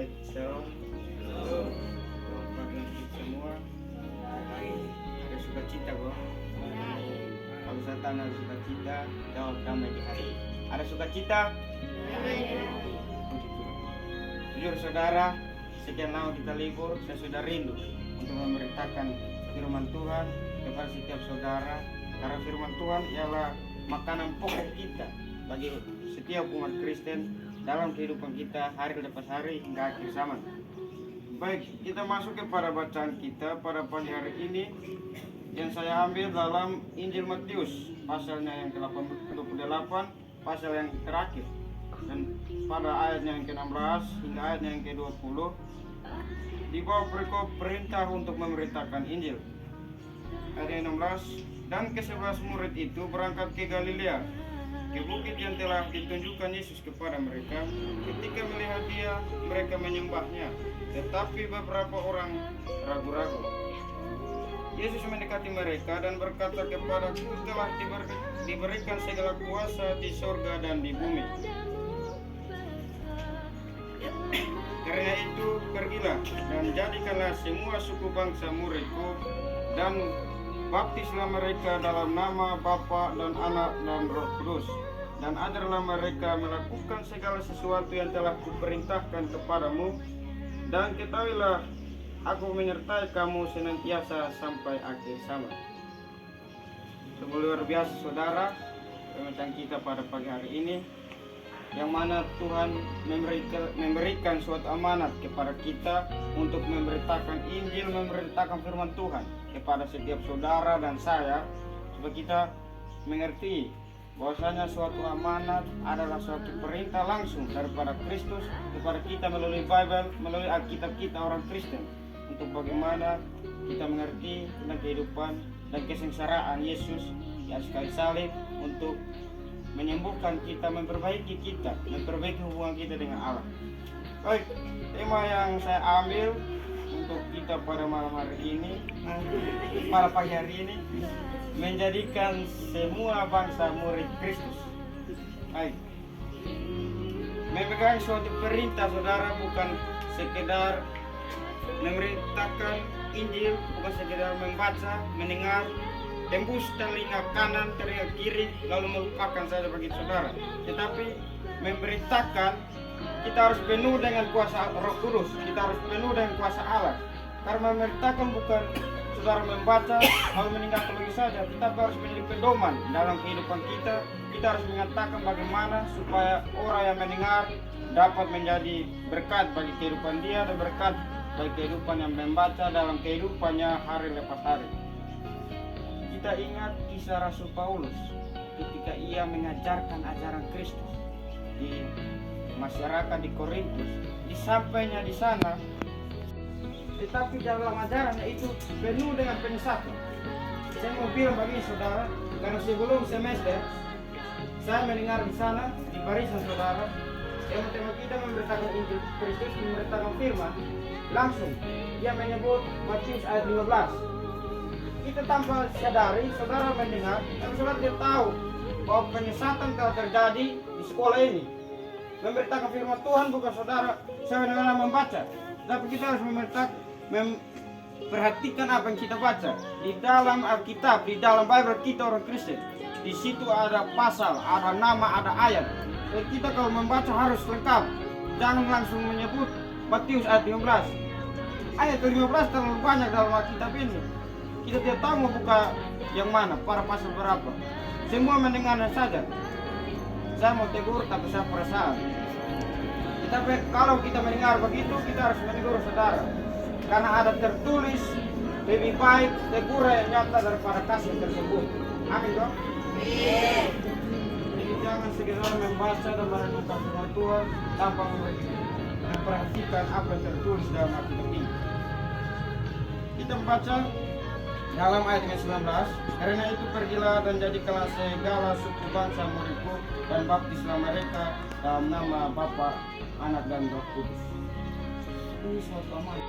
Baik, shalom. Selamat pagi untuk semua. Ada sukacita, Bang. Kalau Satan ada sukacita, jawab damai di hari. Ada sukacita? Jujur saudara, sekian lama kita libur, saya sudah rindu untuk memberitakan firman Tuhan kepada setiap saudara. Karena firman Tuhan ialah makanan pokok kita bagi setiap umat Kristen dalam kehidupan kita hari lepas hari hingga akhir zaman. Baik, kita masuk kepada bacaan kita pada pagi hari ini yang saya ambil dalam Injil Matius pasalnya yang ke-28, pasal yang terakhir, dan pada ayatnya yang ke-16 hingga ayatnya yang ke-20 di bawah perintah untuk memberitakan Injil. Ayat 16, dan ke-11 murid itu berangkat ke Galilea, ke bukit yang telah ditunjukkan Yesus kepada mereka. Ketika melihat dia, mereka menyembahnya, tetapi beberapa orang ragu-ragu. Yesus mendekati mereka dan berkata kepadaku, telah diberikan segala kuasa di sorga dan di bumi. Karena itu pergilah dan jadikanlah semua suku bangsa muridku, dan baptislah mereka dalam nama Bapa dan Anak dan Roh Kudus, dan ajarlah mereka melakukan segala sesuatu yang telah kuperintahkan kepadamu, dan ketahuilah aku menyertai kamu senantiasa sampai akhir zaman. Sungguh luar biasa saudara pembacaan kita pada pagi hari ini, yang mana Tuhan memberikan suatu amanat kepada kita untuk memberitakan Injil, memberitakan firman Tuhan kepada setiap saudara dan saya, supaya kita mengerti bahwasanya suatu amanat adalah suatu perintah langsung daripada Kristus kepada kita melalui Bible, melalui Alkitab kita orang Kristen, untuk bagaimana kita mengerti tentang kehidupan dan kesengsaraan Yesus di atas kayu salib untuk menyembuhkan kita, memperbaiki kita, memperbaiki hubungan kita dengan Allah. Baik, tema yang saya ambil untuk kita pada malam hari ini, pada pagi hari ini, menjadikan semua bangsa murid Kristus. Baik, memegang suatu perintah saudara, bukan sekedar memberitakan Injil, bukan sekedar membaca, mendengar, tembus telinga kanan, telinga kiri, lalu melupakan saja bagi saudara. Tetapi memberitakan, kita harus penuh dengan kuasa Roh Kudus, kita harus penuh dengan kuasa Allah. Karena memberitakan bukan saudara membaca lalu meninggalkan begitu saja, tetapi harus menjadi pedoman dalam kehidupan kita. Kita harus mengatakan bagaimana supaya orang yang mendengar dapat menjadi berkat bagi kehidupan dia dan berkat bagi kehidupan yang membaca dalam kehidupannya hari lepas hari. Kita ingat kisah Rasul Paulus ketika ia mengajarkan ajaran Kristus di masyarakat di Korintus. Disampainya di sana, tetapi dalam ajarannya itu penuh dengan penyesatan. Saya mau bilang bagi saudara, karena sebelum semester saya mendengar di sana di barisan saudara, tema kita memberitakan Injil Kristus, memberitakan firman, langsung dia menyebut Matius ayat 15. Kita tanpa sadari, saudara mendengar, tapi saudara tidak tahu bahwa penyesatan telah terjadi di sekolah ini. Memberitakan firman Tuhan bukan saudara sebenarnya membaca, tapi kita harus memperhatikan apa yang kita baca di dalam Alkitab, di dalam Bible kita orang Kristen. Di situ ada pasal, ada nama, ada ayat. Dan kita kalau membaca harus lengkap, jangan langsung menyebut Matius ayat 15. Ayat 15 terlalu banyak dalam Alkitab ini. Kita tidak tahu mau buka yang mana, para pasal berapa. Semua mendengarnya saja. Saya mau tegur tapi saya perasaan. Tetapi kalau kita mendengar begitu, kita harus menegur saudara. Karena ada tertulis, lebih baik tegur yang nyata daripada kasih tersebut. Amin dong? Jadi jangan sekedar membaca dan merenungkan firman Tuhan tanpa memperhatikan apa yang tertulis dalam Alkitab ini. Kita membaca dalam ayat 19, karena itu pergilah dan jadikanlah segala suku bangsa muridku, dan baptislah mereka dalam nama Bapa, Anak dan Roh Kudus. Ini suatu amanat.